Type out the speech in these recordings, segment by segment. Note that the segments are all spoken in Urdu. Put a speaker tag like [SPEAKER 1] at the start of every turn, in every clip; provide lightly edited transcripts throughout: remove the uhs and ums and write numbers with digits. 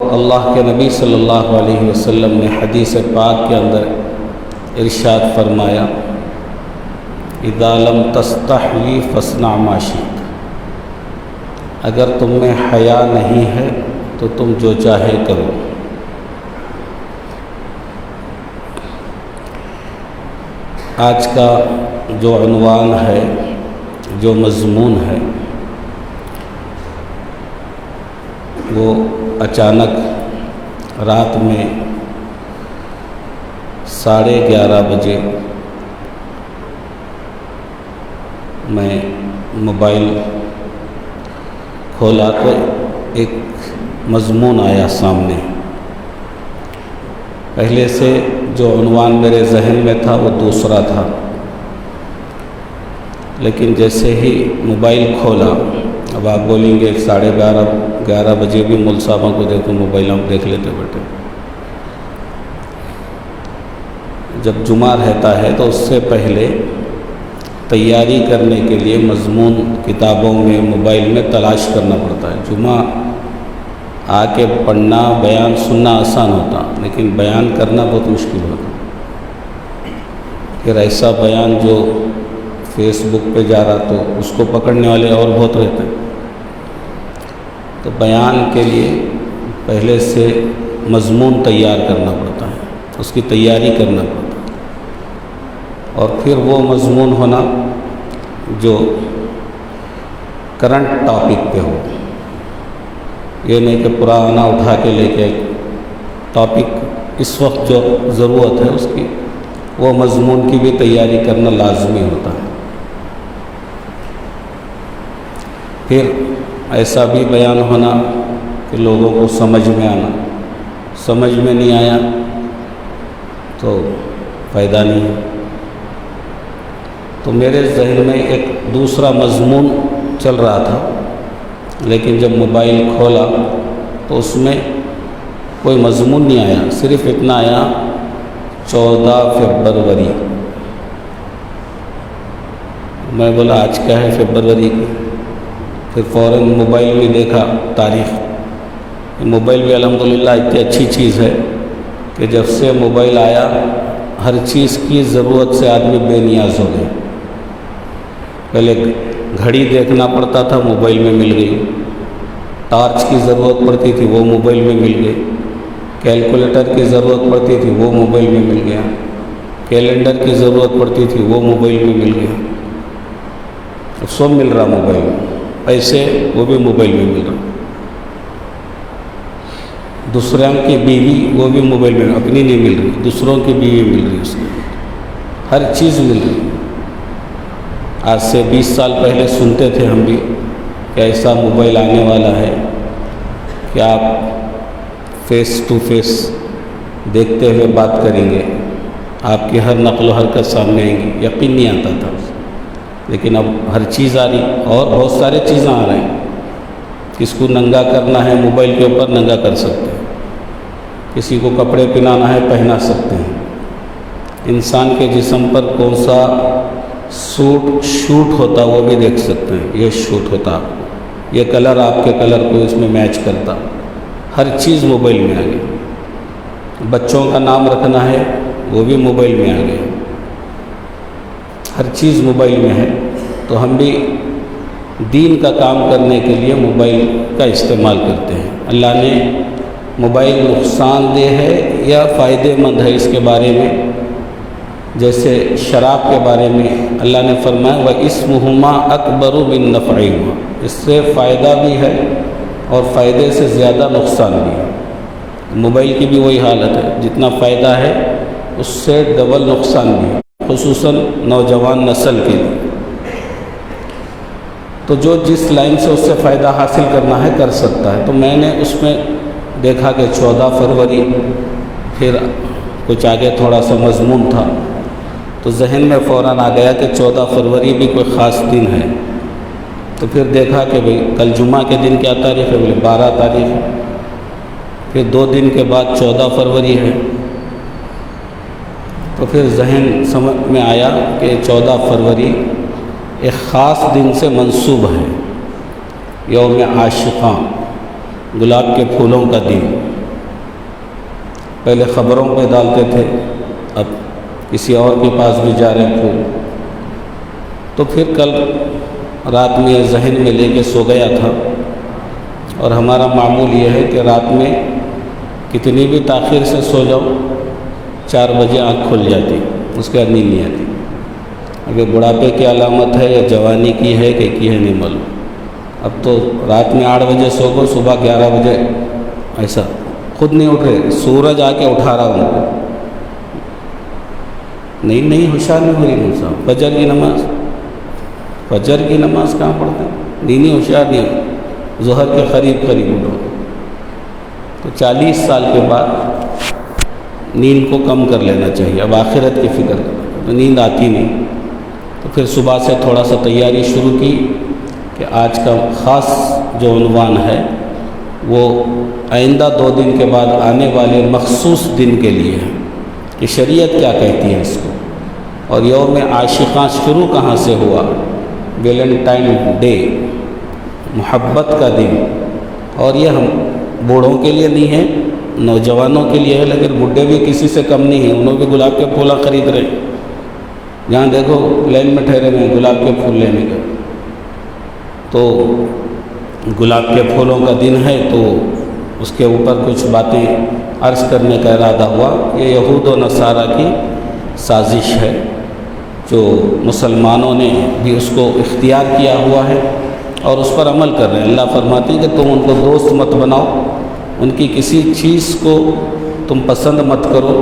[SPEAKER 1] اللہ کے نبی صلی اللہ علیہ وسلم نے حدیث پاک کے اندر ارشاد فرمایا، اذا لم تستحی فاصنع ما شئت، اگر تم میں حیا نہیں ہے تو تم جو چاہے کرو۔ آج کا جو عنوان ہے، جو مضمون ہے، وہ اچانک رات میں 11:30 بجے میں موبائل کھولا تو ایک مضمون آیا سامنے۔ پہلے سے جو عنوان میرے ذہن میں تھا وہ دوسرا تھا، لیکن جیسے ہی موبائل کھولا، اب آپ بولیں گے 11:30 بجے بھی مول صاحبوں کو دیکھو موبائل ہم دیکھ لیتے بیٹھے۔ جب جمعہ رہتا ہے تو اس سے پہلے تیاری کرنے کے لیے مضمون کتابوں میں، موبائل میں تلاش کرنا پڑتا ہے۔ جمعہ آ کے پڑھنا، بیان سننا آسان ہوتا، لیکن بیان کرنا بہت مشکل ہوتا۔ پھر ایسا بیان جو فیس بک پہ جا رہا تو اس کو پکڑنے والے اور بہت رہتے ہیں، تو بیان کے لیے پہلے سے مضمون تیار کرنا پڑتا ہے، اس کی تیاری کرنا پڑتا ہے، اور پھر وہ مضمون ہونا جو کرنٹ ٹاپک پہ ہو، یہ نہیں کہ پرانا اٹھا کے لے کے ٹاپک اس وقت جو ضرورت ہے اس کی، وہ مضمون کی بھی تیاری کرنا لازمی ہوتا ہے۔ پھر ایسا بھی بیان ہونا کہ لوگوں کو سمجھ میں آنا، سمجھ میں نہیں آیا تو فائدہ نہیں ہے۔ تو میرے ذہن میں ایک دوسرا مضمون چل رہا تھا، لیکن جب موبائل کھولا تو اس میں کوئی مضمون نہیں آیا، صرف اتنا آیا 14 فروری۔ میں بولا آج کیا ہے فروری کی؟ پھر فوراً موبائل میں دیکھا تاریخ۔ موبائل بھی الحمدللہ اتنی اچھی چیز ہے کہ جب سے موبائل آیا ہر چیز کی ضرورت سے آدمی بے نیاز ہو گیا۔ پہلے گھڑی دیکھنا پڑتا تھا، موبائل میں مل گئی۔ ٹارچ کی ضرورت پڑتی تھی، وہ موبائل میں مل گئی۔ کیلکولیٹر کی ضرورت پڑتی تھی، وہ موبائل میں مل گیا۔ کیلنڈر کی ضرورت پڑتی تھی، وہ موبائل میں مل گیا۔ سب مل رہا موبائل میں، پیسے وہ بھی موبائل میں مل رہا۔ دوسروں کی بیوی وہ بھی موبائل میں، اپنی نہیں مل رہی، دوسروں کی بیوی مل رہی، اس میں ہر چیز مل رہی۔ آج سے 20 سال پہلے سنتے تھے ہم بھی کہ ایسا موبائل آنے والا ہے کہ آپ فیس ٹو فیس دیکھتے ہوئے بات کریں گے، آپ کی ہر نقل و حرکت سامنے آئیں گی۔ یقین نہیں آتا تھا، لیکن اب ہر چیز آ رہی، اور بہت سارے چیزیں آ رہے ہیں۔ کس کو ننگا کرنا ہے موبائل کے اوپر ننگا کر سکتے ہیں، کسی کو کپڑے پہنانا ہے پہنا سکتے ہیں، انسان کے جسم پر کون سا شوٹ ہوتا وہ بھی دیکھ سکتے ہیں، یہ شوٹ ہوتا، یہ کلر آپ کے کلر کو اس میں میچ کرتا، ہر چیز موبائل میں آ گئی۔ بچوں کا نام رکھنا ہے وہ بھی موبائل میں آ گیا، ہر چیز موبائل میں ہے۔ تو ہم بھی دین کا کام کرنے کے لیے موبائل کا استعمال کرتے ہیں۔ اللہ نے موبائل نقصان دہ ہے یا فائدہ مند ہے اس کے بارے میں، جیسے شراب کے بارے میں اللہ نے فرمایا وَإِثْمُهُمَا أَكْبَرُ مِن نَّفْعِهِمَا، اس سے فائدہ بھی ہے اور فائدے سے زیادہ نقصان بھی ہے۔ موبائل کی بھی وہی حالت ہے، جتنا فائدہ ہے اس سے ڈبل نقصان بھی ہے، خصوصاً نوجوان نسل کے لیے۔ تو جو جس لائن سے اس سے فائدہ حاصل کرنا ہے کر سکتا ہے۔ تو میں نے اس میں دیکھا کہ 14 فروری، پھر کچھ آگے تھوڑا سا مضمون تھا، تو ذہن میں فوراً آ گیا کہ 14 فروری بھی کوئی خاص دن ہے۔ تو پھر دیکھا کہ بھئی کل جمعہ کے دن کیا تاریخ ہے؟ بولے 12 تاریخ ہے۔ پھر 2 دن کے بعد 14 فروری ہے۔ تو پھر ذہن سمجھ میں آیا کہ 14 فروری ایک خاص دن سے منسوب ہے، یوم عاشقاں، گلاب کے پھولوں کا دن۔ پہلے خبروں پہ ڈالتے تھے، اب کسی اور کے پاس بھی جا رہے پھول۔ تو پھر کل رات میں یہ ذہن میں لے کے سو گیا تھا، اور ہمارا معمول یہ ہے کہ رات میں کتنی بھی تاخیر سے سو جاؤ 4 بجے آنکھ کھل جاتی، اس کے بعد نیند نہیں آتی۔ اگر بڑھاپے کی علامت ہے یا جوانی کی ہے کہ کی ہے نہیں معلوم۔ اب تو رات میں 8 بجے سو گو، صبح 11 بجے ایسا خود نہیں اٹھ رہے، سورج آ کے اٹھا رہا ان کو۔ نہیں ہوشیار نہیں ہو رہی ان صاحب۔ فجر کی نماز کہاں پڑھتے ہیں؟ نہیں ہوشیار نہیں ہو، ظہر کے قریب اٹھو۔ تو 40 سال کے بعد نیند کو کم کر لینا چاہیے۔ اب آخرت کی فکر کرنا تو نیند آتی نہیں، تو پھر صبح سے تھوڑا سا تیاری شروع کی کہ آج کا خاص جو عنوان ہے وہ آئندہ 2 دن کے بعد آنے والے مخصوص دن کے لیے ہے کہ شریعت کیا کہتی ہے اس کو، اور یوم عاشقاں شروع کہاں سے ہوا؟ ویلنٹائن ڈے، محبت کا دن۔ اور یہ ہم بوڑھوں کے لیے نہیں ہے، نوجوانوں کے لیے ہے، لیکن بڈھے بھی کسی سے کم نہیں ہیں، انہوں بھی گلاب کے پھول خرید رہے ہیں۔ جہاں دیکھو لائن میں ٹھہرے ہوئے گلاب کے پھول لینے کا۔ تو گلاب کے پھولوں کا دن ہے، تو اس کے اوپر کچھ باتیں عرض کرنے کا ارادہ ہوا۔ یہ یہود و نصارہ کی سازش ہے، جو مسلمانوں نے بھی اس کو اختیار کیا ہوا ہے اور اس پر عمل کر رہے ہیں۔ اللہ فرماتے ہیں کہ تم ان کو دوست مت بناؤ، ان کی کسی چیز کو تم پسند مت کرو،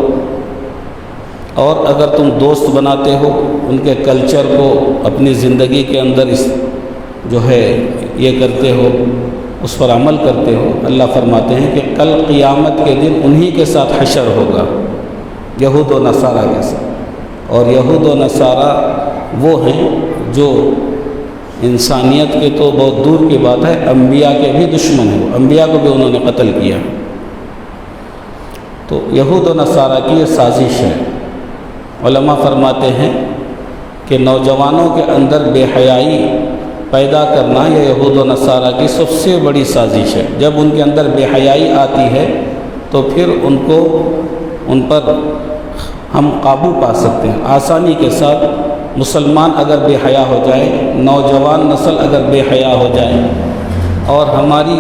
[SPEAKER 1] اور اگر تم دوست بناتے ہو ان کے کلچر کو اپنی زندگی کے اندر جو ہے یہ کرتے ہو، اس پر عمل کرتے ہو، اللہ فرماتے ہیں کہ کل قیامت کے دن انہی کے ساتھ حشر ہوگا، یہود و نصارہ کے ساتھ۔ اور یہود و نصارہ وہ ہیں جو انسانیت کے تو بہت دور کی بات ہے، انبیاء کے بھی دشمن ہیں، انبیاء کو بھی انہوں نے قتل کیا۔ تو یہود و نصارہ کی یہ سازش ہے۔ علماء فرماتے ہیں کہ نوجوانوں کے اندر بے حیائی پیدا کرنا یہ یہود و نصارہ کی سب سے بڑی سازش ہے۔ جب ان کے اندر بے حیائی آتی ہے تو پھر ان پر ہم قابو پا سکتے ہیں آسانی کے ساتھ۔ مسلمان اگر بے حیا ہو جائے، نوجوان نسل اگر بے حیا ہو جائے، اور ہماری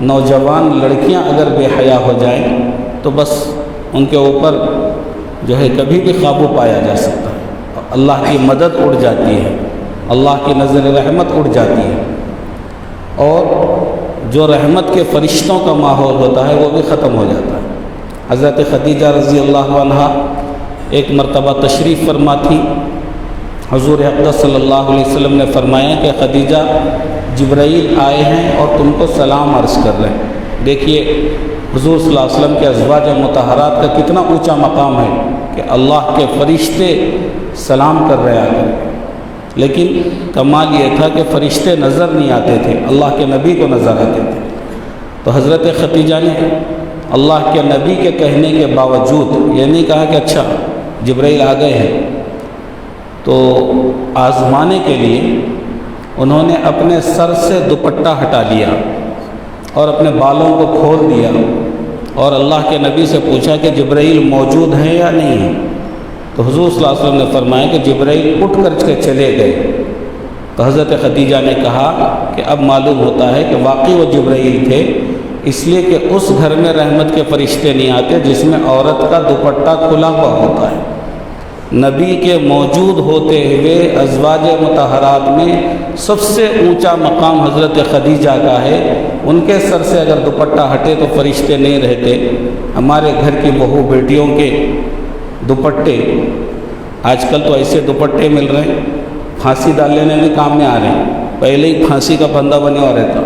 [SPEAKER 1] نوجوان لڑکیاں اگر بے حیا ہو جائیں، تو بس ان کے اوپر جو ہے کبھی بھی قابو پایا جا سکتا ہے، اللہ کی مدد اڑ جاتی ہے، اللہ کی نظر رحمت اڑ جاتی ہے، اور جو رحمت کے فرشتوں کا ماحول ہوتا ہے وہ بھی ختم ہو جاتا ہے۔ حضرت خدیجہ رضی اللہ عنہا ایک مرتبہ تشریف فرما تھی، حضور اقدس صلی اللہ علیہ وسلم نے فرمایا کہ خدیجہ جبرائیل آئے ہیں اور تم کو سلام عرض کر رہے ہیں۔ دیکھیے حضور صلی اللہ علیہ وسلم کے ازواج مطہرات کا کتنا اونچا مقام ہے کہ اللہ کے فرشتے سلام کر رہے آتے، لیکن کمال یہ تھا کہ فرشتے نظر نہیں آتے تھے، اللہ کے نبی کو نظر آتے تھے۔ تو حضرت خدیجہ نے اللہ کے نبی کے کہنے کے باوجود یہ نہیں کہا کہ اچھا جبرائیل آ گئے ہیں، تو آزمانے کے لیے انہوں نے اپنے سر سے دوپٹہ ہٹا لیا اور اپنے بالوں کو کھول دیا، اور اللہ کے نبی سے پوچھا کہ جبرائیل موجود ہیں یا نہیں ہیں؟ تو حضور صلی اللہ علیہ وسلم نے فرمایا کہ جبرائیل اٹھ کر کے چلے گئے۔ تو حضرت خدیجہ نے کہا کہ اب معلوم ہوتا ہے کہ واقعی وہ جبرائیل تھے، اس لیے کہ اس گھر میں رحمت کے فرشتے نہیں آتے جس میں عورت کا دوپٹہ کھلا ہوا ہوتا ہے۔ نبی کے موجود ہوتے ہوئے ازواج مطہرات میں سب سے اونچا مقام حضرت خدیجہ کا ہے، ان کے سر سے اگر دوپٹہ ہٹے تو فرشتے نہیں رہتے۔ ہمارے گھر کی بہو بیٹیوں کے دوپٹے آج کل تو ایسے دوپٹے مل رہے ہیں پھانسی ڈال لینے میں کام میں آ رہے ہیں، پہلے ہی پھانسی کا پھندا بنے ہوا رہتا،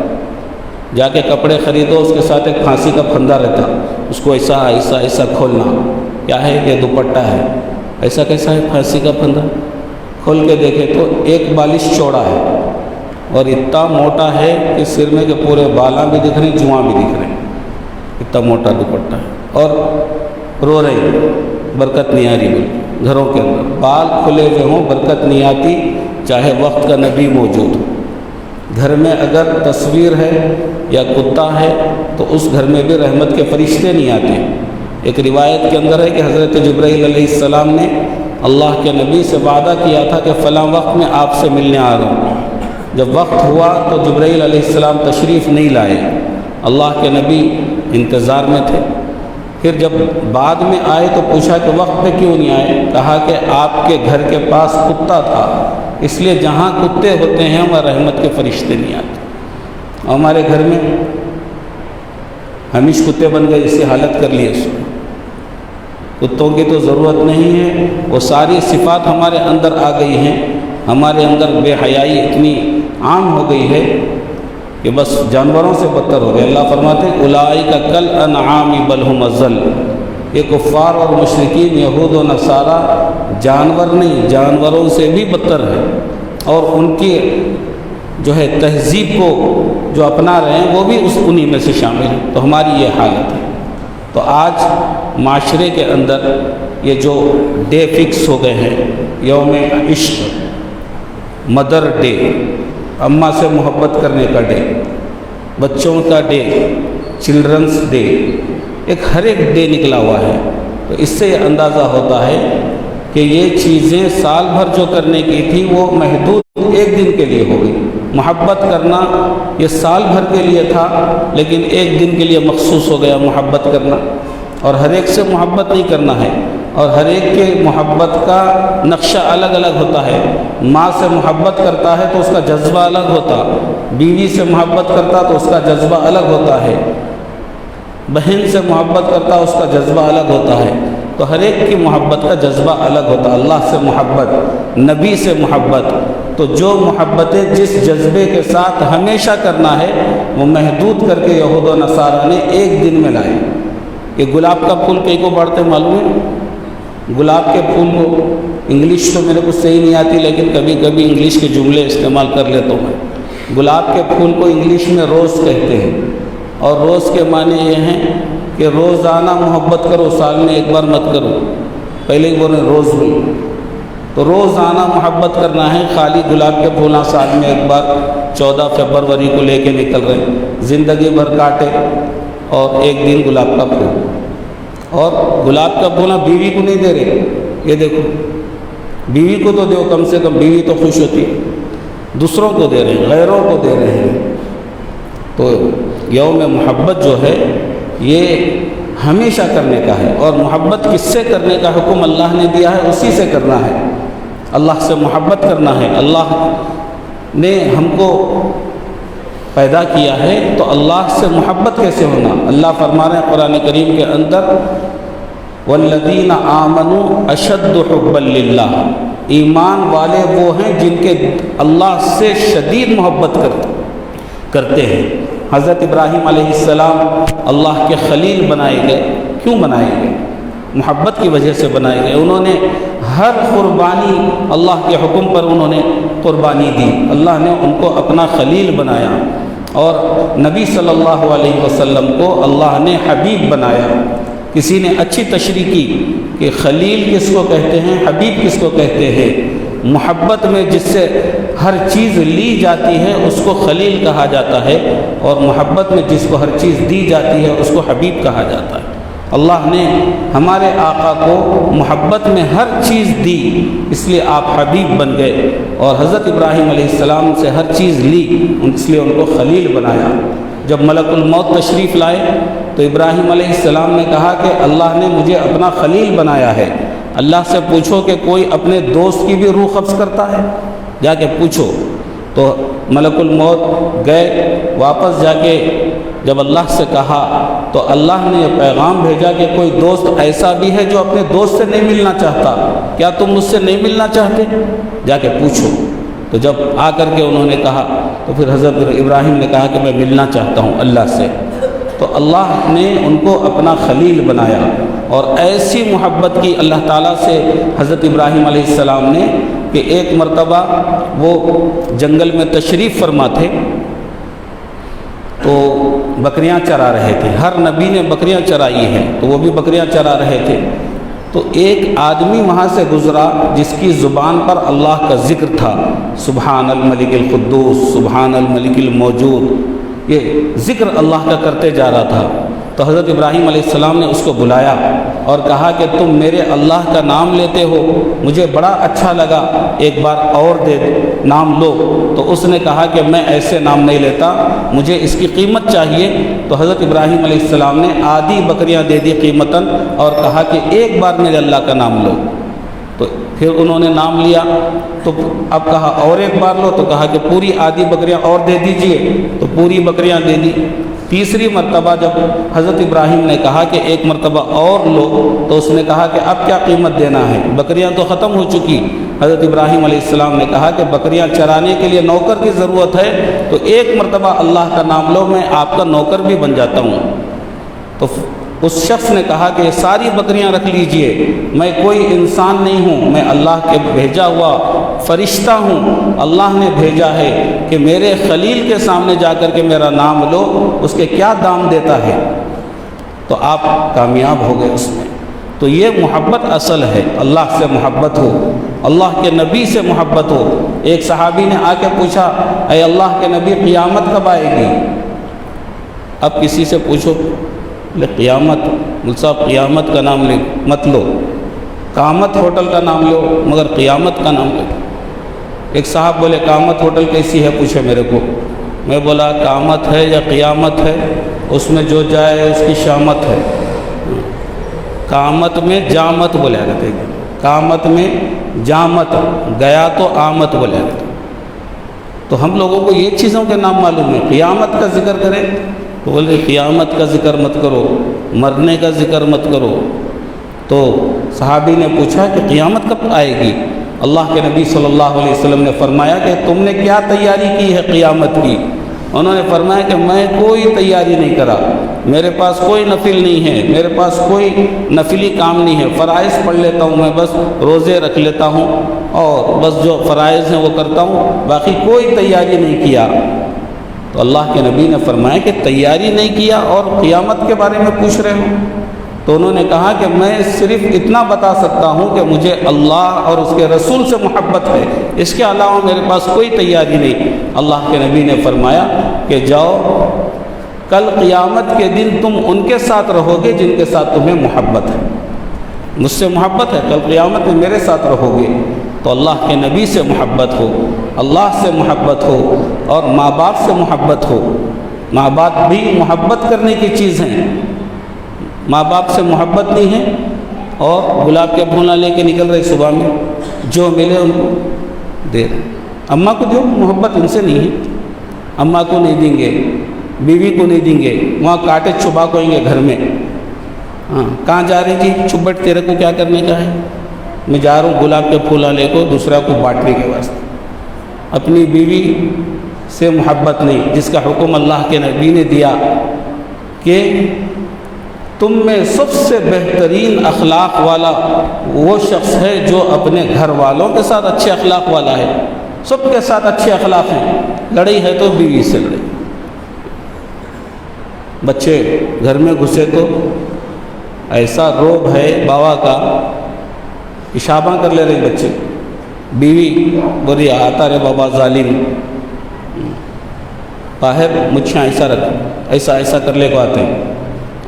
[SPEAKER 1] جا کے کپڑے خریدو اس کے ساتھ ایک پھانسی کا پھندا رہتا، اس کو ایسا ایسا ایسا کھولنا، کیا ہے یہ دوپٹہ ہے، ایسا کیسا ہے پھانسی کا پھندا؟ کھول کے دیکھے تو ایک بالش چوڑا ہے اور اتنا موٹا ہے کہ سر میں کے پورے بالاں بھی دکھ رہے ہیں، جواں بھی دکھ رہے ہیں، اتنا موٹا دوپٹہ ہے، اور رو رہی، برکت نہیں آ رہی، گھروں کے اندر بال کھلے ہوئے ہوں برکت نہیں آتی، چاہے وقت کا نبی موجود ہو۔ گھر میں اگر تصویر ہے یا کتا ہے تو اس گھر میں بھی رحمت کے فرشتے نہیں آتے، ایک روایت کے اندر ہے کہ حضرت جبرائیل علیہ السلام نے اللہ کے نبی سے وعدہ کیا تھا کہ فلاں وقت میں آپ سے ملنے آ رہا ہوں۔ جب وقت ہوا تو جبرائیل علیہ السلام تشریف نہیں لائے، اللہ کے نبی انتظار میں تھے۔ پھر جب بعد میں آئے تو پوچھا کہ وقت پہ کیوں نہیں آئے؟ کہا کہ آپ کے گھر کے پاس کتا تھا، اس لیے جہاں کتے ہوتے ہیں وہاں رحمت کے فرشتے نہیں آتے۔ ہمارے گھر میں ہمیش کتے بن گئے، اسی حالت کر لی اس کو۔ کتوں کی تو ضرورت نہیں ہے، وہ ساری صفات ہمارے اندر آ گئی ہیں، ہمارے اندر بے حیائی اتنی عام ہو گئی ہے کہ بس جانوروں سے بدتر ہو گئے۔ اللہ فرماتے ہیں اولئک کالانعام بل هم اضل، یہ کفار اور مشرکین یہود و نصارہ جانور نہیں، جانوروں سے بھی بدتر ہے، اور ان کی جو ہے تہذیب کو جو اپنا رہے ہیں وہ بھی انہی میں سے شامل ہیں۔ تو ہماری یہ حالت ہے۔ تو آج معاشرے کے اندر یہ جو ڈے فکس ہو گئے ہیں، یوم عشق، مدر ڈے، اماں سے محبت کرنے کا ڈے، بچوں کا ڈے، چلڈرنس ڈے، ایک ہر ایک ڈے نکلا ہوا ہے۔ تو اس سے یہ اندازہ ہوتا ہے کہ یہ چیزیں سال بھر جو کرنے کی تھی وہ محدود ایک دن کے لیے ہو گئی۔ محبت کرنا یہ سال بھر کے لیے تھا، لیکن ایک دن کے لیے مخصوص ہو گیا محبت کرنا۔ اور ہر ایک سے محبت نہیں کرنا ہے، اور ہر ایک کے محبت کا نقشہ الگ الگ ہوتا ہے۔ ماں سے محبت کرتا ہے تو اس کا جذبہ الگ ہوتا، بیوی سے محبت کرتا تو اس کا جذبہ الگ ہوتا ہے، بہن سے محبت کرتا اس کا جذبہ الگ ہوتا ہے۔ تو ہر ایک کی محبت کا جذبہ الگ ہوتا، اللہ سے محبت، نبی سے محبت۔ تو جو محبتیں جس جذبے کے ساتھ ہمیشہ کرنا ہے وہ محدود کر کے یہود و نصارہ نے ایک دن میں لائے۔ یہ گلاب کا پھول کئی کو بڑھتے معلوم ہے؟ گلاب کے پھول کو انگلش تو میرے کو صحیح نہیں آتی، لیکن کبھی کبھی انگلش کے جملے استعمال کر لیتا ہوں میں۔ گلاب کے پھول کو انگلش میں روز کہتے ہیں، اور روز کے معنی یہ ہیں کہ روزانہ محبت کرو، سال میں ایک بار مت کرو۔ پہلے ہی بولے روز ہوئی، تو روزانہ محبت کرنا ہے۔ خالی گلاب کے پھول سال میں ایک بار 14 فروری کو لے کے نکل رہے ہیں، زندگی بھر کاٹے اور ایک دن گلاب کا پھول۔ اور گلاب کا پھول بیوی کو نہیں دے رہے، یہ دیکھو، بیوی کو تو دو کم سے کم، بیوی تو خوش ہوتی ہے، دوسروں کو دے رہے ہیں، غیروں کو دے رہے ہیں۔ تو یوم محبت جو ہے یہ ہمیشہ کرنے کا ہے، اور محبت کس سے کرنے کا حکم اللہ نے دیا ہے اسی سے کرنا ہے۔ اللہ سے محبت کرنا ہے۔ اللہ نے ہم کو پیدا کیا ہے تو اللہ سے محبت کیسے ہونا؟ اللہ فرما رہے ہیں قرآن کریم کے اندر والذین آمنوا اشد حبا للہ، ایمان والے وہ ہیں جن کے اللہ سے شدید محبت کرتے ہیں۔ حضرت ابراہیم علیہ السلام اللہ کے خلیل بنائے گئے، کیوں بنائے گئے؟ محبت کی وجہ سے بنائے گئے۔ انہوں نے ہر قربانی اللہ کے حکم پر انہوں نے قربانی دی، اللہ نے ان کو اپنا خلیل بنایا، اور نبی صلی اللہ علیہ وسلم کو اللہ نے حبیب بنایا۔ کسی نے اچھی تشریح کی کہ خلیل کس کو کہتے ہیں، حبیب کس کو کہتے ہیں؟ محبت میں جس سے ہر چیز لی جاتی ہے اس کو خلیل کہا جاتا ہے، اور محبت میں جس کو ہر چیز دی جاتی ہے اس کو حبیب کہا جاتا ہے۔ اللہ نے ہمارے آقا کو محبت میں ہر چیز دی، اس لیے آپ حبیب بن گئے، اور حضرت ابراہیم علیہ السلام سے ہر چیز لی، اس لیے ان کو خلیل بنایا۔ جب ملک الموت تشریف لائے تو ابراہیم علیہ السلام نے کہا کہ اللہ نے مجھے اپنا خلیل بنایا ہے۔ اللہ سے پوچھو کہ کوئی اپنے دوست کی بھی روح قبض کرتا ہے؟ جا کے پوچھو۔ تو ملک الموت گئے، واپس جا کے جب اللہ سے کہا تو اللہ نے یہ پیغام بھیجا کہ کوئی دوست ایسا بھی ہے جو اپنے دوست سے نہیں ملنا چاہتا، کیا تم مجھ سے نہیں ملنا چاہتے؟ جا کے پوچھو۔ تو جب آ کر کے انہوں نے کہا تو پھر حضرت ابراہیم نے کہا کہ میں ملنا چاہتا ہوں اللہ سے۔ تو اللہ نے ان کو اپنا خلیل بنایا، اور ایسی محبت کی اللہ تعالیٰ سے حضرت ابراہیم علیہ السلام نے کہ ایک مرتبہ وہ جنگل میں تشریف فرما تھے، تو بکریاں چرا رہے تھے۔ ہر نبی نے بکریاں چرائی ہیں، تو وہ بھی بکریاں چرا رہے تھے۔ تو ایک آدمی وہاں سے گزرا جس کی زبان پر اللہ کا ذکر تھا، سبحان الملک القدوس، سبحان الملک الموجود، یہ ذکر اللہ کا کرتے جا رہا تھا۔ تو حضرت ابراہیم علیہ السلام نے اس کو بلایا اور کہا کہ تم میرے اللہ کا نام لیتے ہو، مجھے بڑا اچھا لگا، ایک بار اور نام لو۔ تو اس نے کہا کہ میں ایسے نام نہیں لیتا، مجھے اس کی قیمت چاہیے۔ تو حضرت ابراہیم علیہ السلام نے آدھی بکریاں دے دی قیمتاً اور کہا کہ ایک بار میرے اللہ کا نام لو۔ تو پھر انہوں نے نام لیا، تو اب کہا اور ایک بار لو، تو کہا کہ پوری آدھی بکریاں اور دے دیجئے، تو پوری بکریاں دے دی۔ تیسری مرتبہ جب حضرت ابراہیم نے کہا کہ ایک مرتبہ اور لو، تو اس نے کہا کہ اب کیا قیمت دینا ہے، بکریاں تو ختم ہو چکی۔ حضرت ابراہیم علیہ السلام نے کہا کہ بکریاں چرانے کے لیے نوکر کی ضرورت ہے، تو ایک مرتبہ اللہ کا نام لو، میں آپ کا نوکر بھی بن جاتا ہوں۔ تو اس شخص نے کہا کہ ساری بکریاں رکھ لیجئے، میں کوئی انسان نہیں ہوں، میں اللہ کے بھیجا ہوا فرشتہ ہوں، اللہ نے بھیجا ہے کہ میرے خلیل کے سامنے جا کر کے میرا نام لو، اس کے کیا دام دیتا ہے۔ تو آپ کامیاب ہو گئے اس میں۔ تو یہ محبت اصل ہے، اللہ سے محبت ہو، اللہ کے نبی سے محبت ہو۔ ایک صحابی نے آ کے پوچھا، اے اللہ کے نبی قیامت کب آئے گی؟ اب کسی سے پوچھو قیامت، مل صاحب قیامت کا نام مت لو، قامت ہوٹل کا نام لو مگر قیامت کا نام لو۔ ایک صاحب بولے قامت ہوٹل کیسی ہے پوچھے میرے کو، میں بولا قامت ہے یا قیامت ہے، اس میں جو جائے اس کی شامت ہے۔ قامت میں جامت بولے کرتے ہیں، قامت میں جامت، گیا تو آمد بولے کرتے ہیں۔ تو ہم لوگوں کو یہ چیزوں کے نام معلوم ہے، قیامت کا ذکر کریں تو بولے قیامت کا ذکر مت کرو، مرنے کا ذکر مت کرو۔ تو صحابی نے پوچھا کہ قیامت کب آئے گی؟ اللہ کے نبی صلی اللہ علیہ وسلم نے فرمایا کہ تم نے کیا تیاری کی ہے قیامت کی؟ انہوں نے فرمایا کہ میں کوئی تیاری نہیں کرا، میرے پاس کوئی نفل نہیں ہے، میرے پاس کوئی نفلی کام نہیں ہے، فرائض پڑھ لیتا ہوں، میں بس روزے رکھ لیتا ہوں اور بس جو فرائض ہیں وہ کرتا ہوں، باقی کوئی تیاری نہیں کیا۔ تو اللہ کے نبی نے فرمایا کہ تیاری نہیں کیا اور قیامت کے بارے میں پوچھ رہے ہو؟ تو انہوں نے کہا کہ میں صرف اتنا بتا سکتا ہوں کہ مجھے اللہ اور اس کے رسول سے محبت ہے، اس کے علاوہ میرے پاس کوئی تیاری نہیں۔ اللہ کے نبی نے فرمایا کہ جاؤ، کل قیامت کے دن تم ان کے ساتھ رہو گے جن کے ساتھ تمہیں محبت ہے، مجھ سے محبت ہے، کل قیامت میں میرے ساتھ رہو گے۔ تو اللہ کے نبی سے محبت ہو، اللہ سے محبت ہو اور ماں باپ سے محبت ہو۔ ماں باپ بھی محبت کرنے کی چیز ہیں، ماں باپ سے محبت نہیں ہے اور گلاب کے پھول لے کے نکل رہے صبح میں، جو ملے ان کو دے رہے۔ اماں کو جو محبت ان سے نہیں ہے، اماں کو نہیں دیں گے، بیوی کو نہیں دیں گے، وہاں کاٹے چھپا کوئیں گے گھر میں۔ ہاں کہاں جا رہے جی؟ چھپٹ تیرے کو کیا کرنے کا ہے؟ میں جا رہا ہوں گلاب کے پھول لے کو دوسرا کو بانٹنے کے واسطے۔ اپنی بیوی سے محبت نہیں، جس کا حکم اللہ کے نبی نے دیا کہ تم میں سب سے بہترین اخلاق والا وہ شخص ہے جو اپنے گھر والوں کے ساتھ اچھے اخلاق والا ہے، سب کے ساتھ اچھے اخلاق ہیں۔ لڑائی ہے تو بیوی سے لڑائی، بچے گھر میں گھسے تو ایسا روب ہے باوا کا، اشابہ کر لے رہے بچے، بیوی بولی آتا رہے بابا ظالم، باہر مچھیاں ایسا رکھ، ایسا کر لے کو آتے ہیں،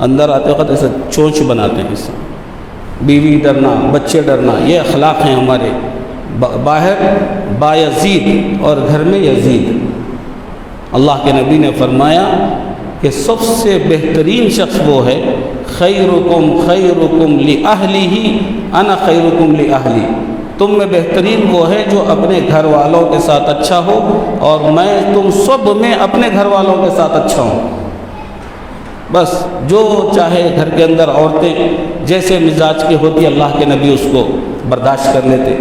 [SPEAKER 1] اندر آتے وقت ایسا چونچ بناتے ہیں، ایسا بیوی ڈرنا، بچے ڈرنا، یہ اخلاق ہیں ہمارے۔ باہر با یزید اور گھر میں یزید۔ اللہ کے نبی نے فرمایا کہ سب سے بہترین شخص وہ ہے خیرکم خیرکم لأہلہ انا خیرکم لأہلی، تم میں بہترین وہ ہے جو اپنے گھر والوں کے ساتھ اچھا ہو اور میں تم سب میں اپنے گھر والوں کے ساتھ اچھا ہوں۔ بس جو چاہے گھر کے اندر عورتیں جیسے مزاج کی ہوتی اللہ کے نبی اس کو برداشت کر لیتے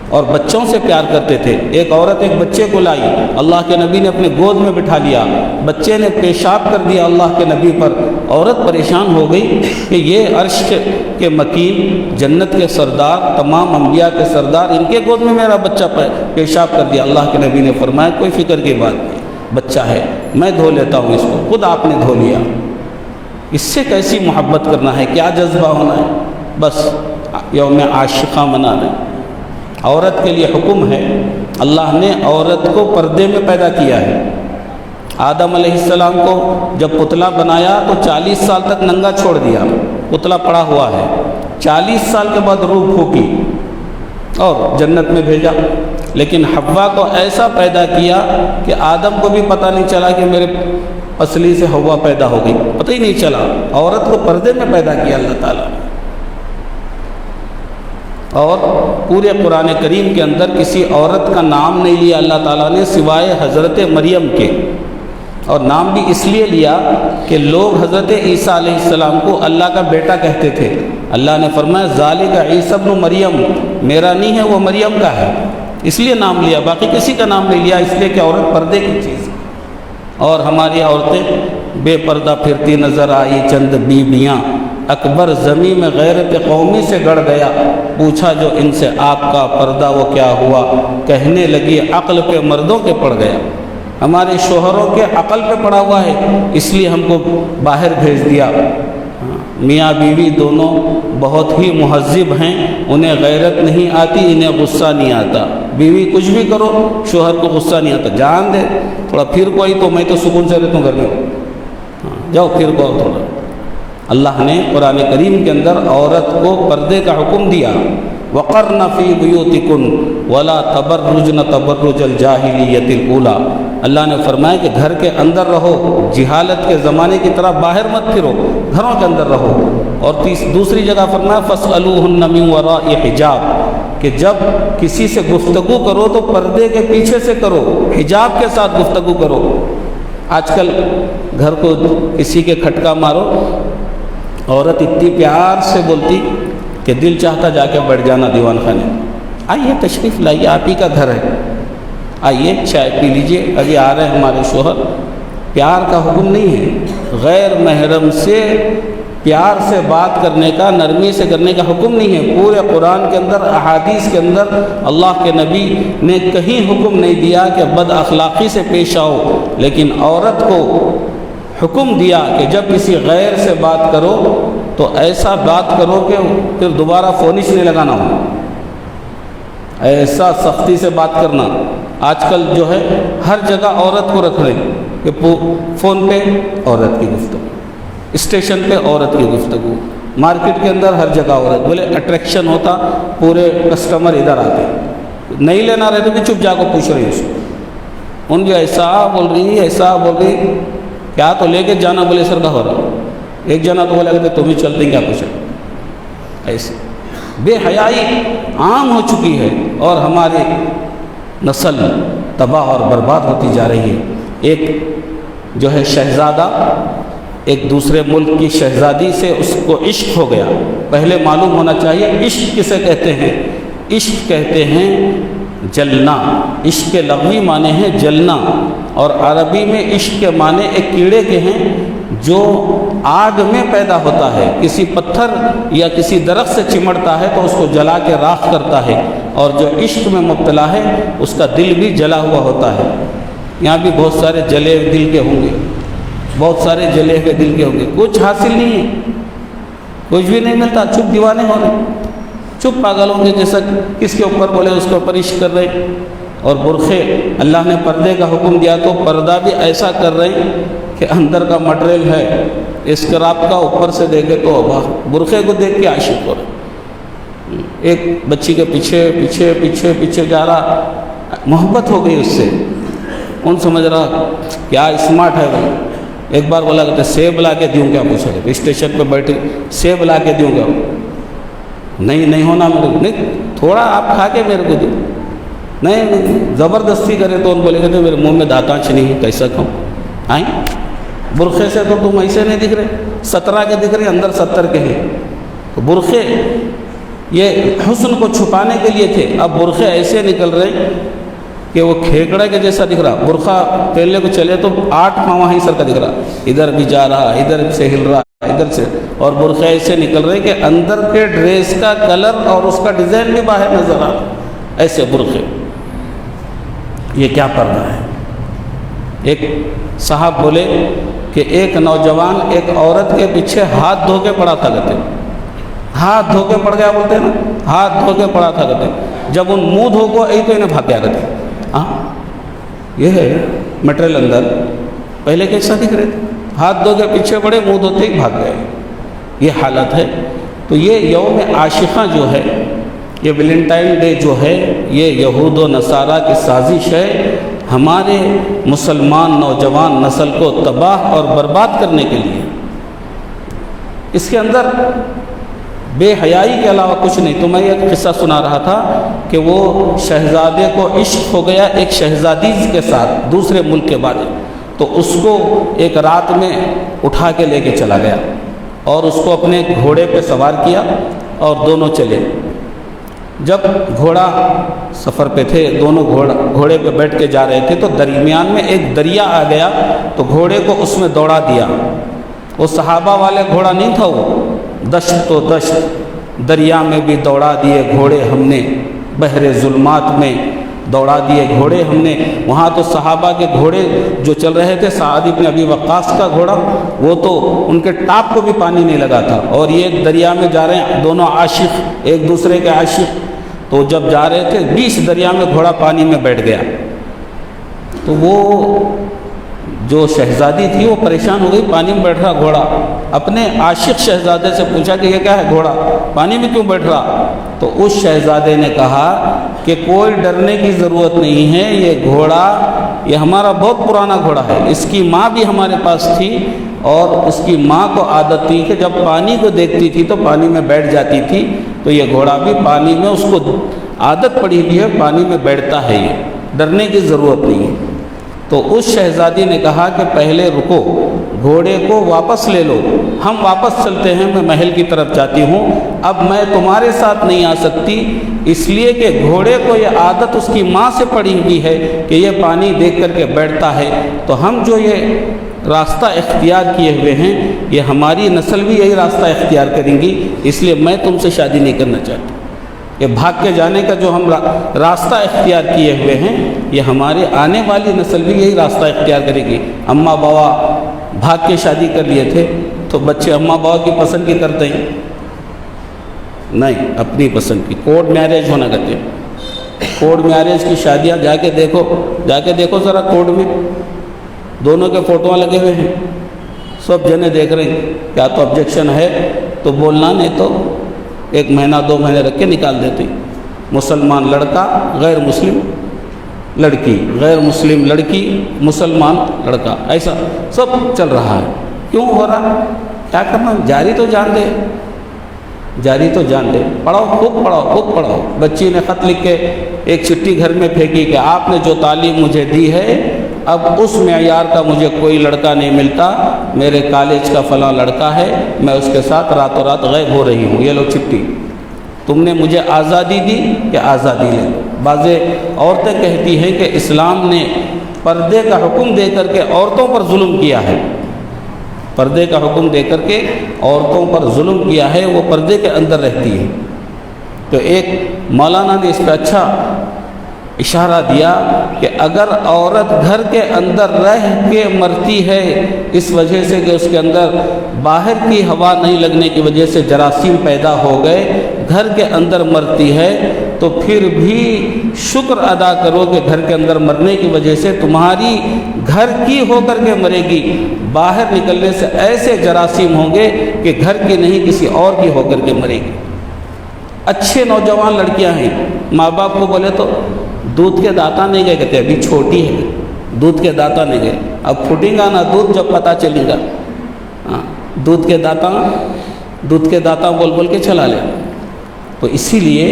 [SPEAKER 1] اور بچوں سے پیار کرتے تھے۔ ایک عورت ایک بچے کو لائی، اللہ کے نبی نے اپنے گود میں بٹھا لیا، بچے نے پیشاب کر دیا اللہ کے نبی پر، عورت پریشان ہو گئی کہ یہ عرش کے مکین، جنت کے سردار، تمام انبیاء کے سردار، ان کے گود میں میرا بچہ پیشاب کر دیا۔ اللہ کے نبی نے فرمایا کوئی فکر کی بات نہیں، بچہ ہے، میں دھو لیتا ہوں اس کو، خود آپ نے دھو لیا۔ اس سے کیسی محبت کرنا ہے، کیا جذبہ ہونا ہے؟ بس یوم عاشقہ منانا ہے۔ عورت کے لیے حکم ہے، اللہ نے عورت کو پردے میں پیدا کیا ہے، آدم علیہ السلام کو جب پتلا بنایا تو 40 سال تک ننگا چھوڑ دیا، پتلا پڑا ہوا ہے، 40 سال کے بعد روح پھونکی اور جنت میں بھیجا۔ لیکن حوا کو ایسا پیدا کیا کہ آدم کو بھی پتہ نہیں چلا کہ میرے پسلی سے حوا پیدا ہو گئی، پتہ ہی نہیں چلا۔ عورت کو پردے میں پیدا کیا اللہ تعالیٰ نے۔ اور پورے قرآن کریم کے اندر کسی عورت کا نام نہیں لیا اللہ تعالیٰ نے سوائے حضرت مریم کے، اور نام بھی اس لیے لیا کہ لوگ حضرت عیسیٰ علیہ السلام کو اللہ کا بیٹا کہتے تھے۔ اللہ نے فرمایا ذالک عیسی ابن مریم، میرا نہیں ہے وہ مریم کا ہے، اس لیے نام لیا، باقی کسی کا نام نہیں لیا، اس لیے کہ عورت پردے کی چیز ہے۔ اور ہماری عورتیں بے پردہ پھرتی نظر آئی چند بیویاں، اکبر زمین میں غیرت قومی سے گڑ گیا، پوچھا جو ان سے آپ کا پردہ وہ کیا ہوا، کہنے لگی عقل پہ مردوں کے پڑ گیا۔ ہمارے شوہروں کے عقل پہ پڑا ہوا ہے، اس لیے ہم کو باہر بھیج دیا۔ میاں بیوی دونوں بہت ہی مہذب ہیں، انہیں غیرت نہیں آتی، انہیں غصہ نہیں آتا۔ بیوی کچھ بھی کرو، شوہر کو غصہ نہیں آتا، جان دے تھوڑا پھر کوئی تو میں تو سکون سے رہتا ہوں گھر میں، جاؤ پھر کو تھوڑا۔ اللہ نے قرآن کریم کے اندر عورت کو پردے کا حکم دیا، وقرن فی بیوتکن ولا تبرجن تبرج الجاہلیۃ الاولی۔ اللہ نے فرمایا کہ گھر کے اندر رہو، جہالت کے زمانے کی طرح باہر مت پھرو، گھروں کے اندر رہو۔ اور دوسری جگہ فرمایا فاسألوہن من وراء حجاب، کہ جب کسی سے گفتگو کرو تو پردے کے پیچھے سے کرو، حجاب کے ساتھ گفتگو کرو۔ آج کل گھر کو کسی کے کھٹکا مارو، عورت اتنی پیار سے بولتی کہ دل چاہتا جا کے بیٹھ جانا دیوان خانے، آئیے تشریف لائیے، آپ ہی کا گھر ہے، آئیے چائے پی لیجئے، ابھی آ رہے ہیں ہمارے شوہر۔ پیار کا حکم نہیں ہے، غیر محرم سے پیار سے بات کرنے کا، نرمی سے کرنے کا حکم نہیں ہے۔ پورے قرآن کے اندر، احادیث کے اندر اللہ کے نبی نے کہیں حکم نہیں دیا کہ بد اخلاقی سے پیش آؤ، لیکن عورت کو حکم دیا کہ جب کسی غیر سے بات کرو تو ایسا بات کرو کہ پھر دوبارہ فونش نہیں لگانا ہو، ایسا سختی سے بات کرنا۔ آج کل جو ہے ہر جگہ عورت کو رکھ رہے ہیں کہ فون پہ عورت کی گفتگو، اسٹیشن پہ عورت کی گفتگو، مارکیٹ کے اندر ہر جگہ عورت، بولے اٹریکشن ہوتا، پورے کسٹمر ادھر آتے، نہیں لینا رہتے بھی چپ جا کو پوچھ رہی اس کو، ان بھی ایسا بول رہی، ایسا بول رہی، کیا تو لے کے جانا، بولے سر کا ہو رہا، ایک جنا تو بولے کہ تم ہی چلتے ہیں کیا پوچھا، ایسے بے حیائی عام ہو چکی ہے، اور ہماری نسل تباہ اور برباد ہوتی جا رہی ہے۔ ایک جو ہے شہزادہ ایک دوسرے ملک کی شہزادی سے اس کو عشق ہو گیا۔ پہلے معلوم ہونا چاہیے عشق کسے کہتے ہیں۔ عشق کہتے ہیں جلنا، عشق کے لغوی معنی ہے جلنا، اور عربی میں عشق کے معنی ایک کیڑے کے ہیں جو آگ میں پیدا ہوتا ہے، کسی پتھر یا کسی درخت سے چمٹتا ہے تو اس کو جلا کے راکھ کرتا ہے، اور جو عشق میں مبتلا ہے اس کا دل بھی جلا ہوا ہوتا ہے۔ یہاں بھی بہت سارے جلے ہوئے دل کے ہوں گے، بہت سارے جلے ہوئے دل کے ہوں گے، کچھ حاصل نہیں ہے، کچھ بھی نہیں ملتا، چپ دیوانے ہو رہے، چپ پاگل ہوں گے، جیسا کس کے اوپر بولے اس کے اوپر عشق کر رہے۔ اور برقعے، اللہ نے پردے کا حکم دیا تو پردہ بھی ایسا کر رہے ہیں کہ اندر کا مٹیریل ہے اسکراب کا، اوپر سے دیکھے تو برقعے کو دیکھ کے عاشق ہو رہے، ایک بچی کے پیچھے پیچھے پیچھے پیچھے جا رہا، محبت ہو گئی اس سے، کون سمجھ رہا کیا اسمارٹ ہے وہ۔ ایک بار بولا کہ سیب لا کے دوں کیا، پوچھا کہ اسٹیشن پہ بیٹھے سیب لا کے دوں گا، نہیں ہونا میرے کو، نہیں تھوڑا آپ کھا کے میرے کو دو، نہیں زبردستی کرے تو ان بولے کہ میرے منہ میں دانتانچ نہیں ہے، کیسا کھاؤں، آئیں برقعے سے تو تم ایسے نہیں دکھ رہے، 17 کے دکھ رہے، اندر 70 کے ہیں۔ تو برقعے یہ حسن کو چھپانے کے لیے تھے، اب برقعے ایسے نکل رہے کہ وہ کھیکڑے کے جیسا دکھ رہا، برقع پہلے کو چلے تو 8 پاؤں وہیں سر کا دکھ رہا، ادھر بھی جا رہا، ادھر سے ہل رہا، ادھر سے، اور برقعے ایسے نکل رہے کہ اندر کے ڈریس کا کلر اور اس کا ڈیزائن بھی باہر نظر آ رہا، ایسے برقعے۔ یہ کیا پردہ ہے؟ ایک صاحب بولے کہ ایک نوجوان ایک عورت کے پیچھے ہاتھ دھو کے پڑا تھا، کہتے ہاتھ دھو کے پڑ گیا، بولتے ہیں نا ہاتھ دھو کے پڑا تھا، کہتے جب ان منہ دھو کو ای تو انہیں بھاگ گیا، کہتے ہاں یہ ہے مٹیریل اندر، پہلے کیسا دکھ رہے تھے؟ ہاتھ دھو کے پیچھے پڑے، منہ دھوتے ہی بھاگ گئے. یہ حالت ہے. تو یہ یوم عاشقاں جو ہے، یہ ویلنٹائن ڈے جو ہے، یہ یہود و نصارہ کی سازش ہے ہمارے مسلمان نوجوان نسل کو تباہ اور برباد کرنے کے لیے. اس کے اندر بے حیائی کے علاوہ کچھ نہیں. تو میں ایک قصہ سنا رہا تھا کہ وہ شہزادے کو عشق ہو گیا ایک شہزادی کے ساتھ دوسرے ملک کے بعد، تو اس کو ایک رات میں اٹھا کے لے کے چلا گیا اور اس کو اپنے گھوڑے پہ سوار کیا اور دونوں چلے. جب گھوڑا سفر پہ تھے، دونوں گھوڑے پہ بیٹھ کے جا رہے تھے، تو درمیان میں ایک دریا آ گیا تو گھوڑے کو اس میں دوڑا دیا. وہ صحابہ والے گھوڑا نہیں تھا، وہ دشت و دشت دریا میں بھی دوڑا دیے گھوڑے ہم نے، بحر ظلمات میں دوڑا دیے گھوڑے ہم نے. وہاں تو صحابہ کے گھوڑے جو چل رہے تھے، سعد بن ابی وقاص کا گھوڑا، وہ تو ان کے ٹاپ کو بھی پانی نہیں لگا تھا، اور یہ دریا میں جا رہے ہیں دونوں عاشق، ایک دوسرے کے عاشق. تو جب جا رہے تھے 20 دریا میں گھوڑا پانی میں بیٹھ گیا. تو وہ جو شہزادی تھی وہ پریشان ہو گئی، پانی میں بیٹھ رہا گھوڑا. اپنے عاشق شہزادے سے پوچھا کہ یہ کیا ہے گھوڑا، پانی میں کیوں بیٹھ رہا؟ تو اس شہزادے نے کہا کہ کوئی ڈرنے کی ضرورت نہیں ہے، یہ گھوڑا یہ ہمارا بہت پرانا گھوڑا ہے، اس کی ماں بھی ہمارے پاس تھی اور اس کی ماں کو عادت تھی کہ جب پانی کو دیکھتی تھی تو پانی میں بیٹھ جاتی تھی، تو یہ گھوڑا بھی پانی میں اس کو عادت پڑی ہوئی ہے، پانی میں بیٹھتا ہے، یہ ڈرنے کی ضرورت نہیں ہے. تو اس شہزادی نے کہا کہ پہلے رکو، گھوڑے کو واپس لے لو، ہم واپس چلتے ہیں، میں محل کی طرف جاتی ہوں، اب میں تمہارے ساتھ نہیں آ سکتی، اس لیے کہ گھوڑے کو یہ عادت اس کی ماں سے پڑی ہوئی ہے کہ یہ پانی دیکھ کر کے بیٹھتا ہے. تو ہم جو یہ راستہ اختیار کیے ہوئے ہیں، یہ ہماری نسل بھی یہی راستہ اختیار کریں گی، اس لیے میں تم سے شادی نہیں کرنا چاہتی. یہ بھاگ کے جانے کا جو ہم راستہ اختیار کیے ہوئے ہیں، یہ ہمارے آنے والی نسل بھی یہی راستہ اختیار کرے گی. اماں بابا بھاگ کے شادی کر لیے تھے، تو بچے اماں بابا کی پسند کی کرتے ہیں؟ نہیں، اپنی پسند کی. کورٹ میرج ہونا کہتے ہیں. کورٹ میرج کی شادیاں جا کے دیکھو ذرا، کورٹ میں دونوں کے فوٹوਆਂ لگے ہوئے ہیں، سب جنے دیکھ رہے ہیں. کیا تو آبجیکشن ہے تو بولنا، نہیں تو 1 مہینہ 2 مہینے رکھ کے نکال دیتے. مسلمان لڑکا، غیر مسلم لڑکی، غیر مسلم لڑکی، مسلمان لڑکا، ایسا سب چل رہا ہے. کیوں ہو رہا ہے؟ کیا کرنا؟ جاری تو جان دے، جاری تو جان دے. پڑھاؤ، خوب پڑھاؤ، خوب پڑھاؤ. بچی نے خط لکھ کے ایک چٹھی گھر میں پھینکی کہ آپ نے جو تعلیم مجھے دی ہے، اب اس معیار کا مجھے کوئی لڑکا نہیں ملتا، میرے کالج کا فلاں لڑکا ہے، میں اس کے ساتھ راتوں رات غائب ہو رہی ہوں، یہ لو چٹھی. تم نے مجھے آزادی دی کہ آزادی لے. بعض عورتیں کہتی ہیں کہ اسلام نے پردے کا حکم دے کر کے عورتوں پر ظلم کیا ہے، پردے کا حکم دے کر کے عورتوں پر ظلم کیا ہے، وہ پردے کے اندر رہتی ہے. تو ایک مولانا نے اس پہ اچھا اشارہ دیا کہ اگر عورت گھر کے اندر رہ کے مرتی ہے اس وجہ سے کہ اس کے اندر باہر کی ہوا نہیں لگنے کی وجہ سے جراثیم پیدا ہو گئے، گھر کے اندر مرتی ہے، تو پھر بھی شکر ادا کرو کہ گھر کے اندر مرنے کی وجہ سے تمہاری گھر کی ہو کر کے مرے گی، باہر نکلنے سے ایسے جراثیم ہوں گے کہ گھر کی نہیں کسی اور کی ہو کر کے مرے گی. اچھے نوجوان لڑکیاں ہیں، ماں باپ کو بولے تو دودھ کے داتا نہیں گئے، کہتے ابھی چھوٹی ہے، دودھ کے داتا نہیں گئے، اب پھوٹیں گا نا دودھ جب پتہ چلے گا. دودھ کے داتا بول بول کے چلا لے. تو اسی لیے